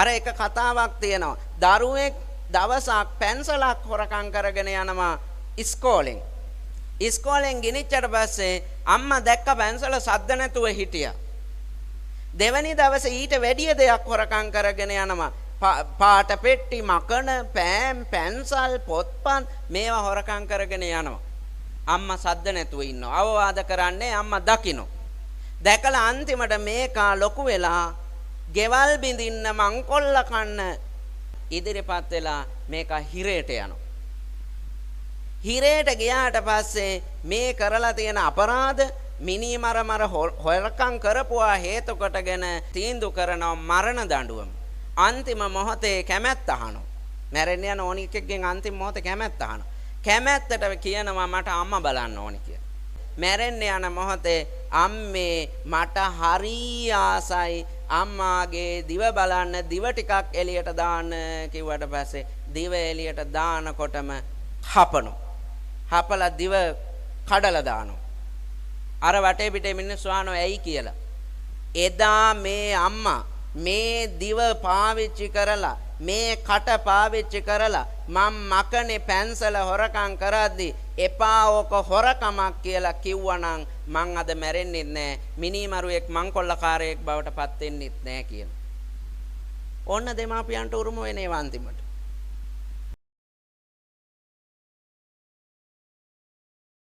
අර එක කතාවක් තියෙනවා. දරුවෙක් දවසක් පැන්සලක් හොරකම් කරගෙන යනවා ඉස්කෝලෙන්. ඉස්කෝලෙන් ගෙනිච්චට පස්සේ අම්මා දැක්ක පැන්සල සද්ද නැතුව හිටියා. දෙවැනි දවසේ ඊට වැඩිය දෙයක් හොරකම් කරගෙන යනවා. පාට පෙට්ටි, මකන, පෑම්, පැන්සල්, පොත්පත් මේවා හොරකම් කරගෙන යනවා. අම්මා සද්ද නැතුව ඉන්නවා. අවවාද කරන්නේ අම්මා දකින්න. දැකලා අන්තිමට මේකා ලොකු වෙලා ගෙවල් බිඳින්න මංකොල්ල කන්න ඉදිරිපත් වෙලා මේකා හිරේට යනවා. හිරේට ගියාට පස්සේ මේ කරලා තියෙන අපරාධ මිනි මර හොරකම් කරපුවා හේතු කොටගෙන තීන්දුව කරනවා මරණ දඬුවම. අන්තිම මොහොතේ කැමැත්ත අහනවා. මැරෙන්න යන ඕනි එකෙක්ගෙන් අන්තිම මොහොතේ කැමැත්ත අහනවා. කැමැත්තට කියනවා මට අම්මා බලන්න ඕනි කියලා. මැරෙන්න යන මොහොතේ අම්මේ මට හරි ආසයි අම්මාගේ දිව බලන්න, දිව ටිකක් එළියට දාන්න කිව්වට පස්සේ දිව එළියට දානකොටම හපනවා. හපලා දිව කඩලා දානවා. අර වටේ පිටේ මිනිස්සු අහනවා ඇයි කියලා. එදා මේ අම්මා මේ දිව පාවිච්චි කරලා, මේ කට පාවිච්චි කරලා මම මකනේ පැන්සල හොරකම් කරද්දි එපා ඕක හොරකමක් කියලා කිව්වනම් මං අද මැරෙන්නේ නැහැ. මිනිමරුවෙක් මංකොල්ලකාරයෙක් බවට පත් වෙන්නෙත් නැහැ කියන. ඕන්න දෙමාපියන්ට උරුම වෙන්නේ අන්තිමට.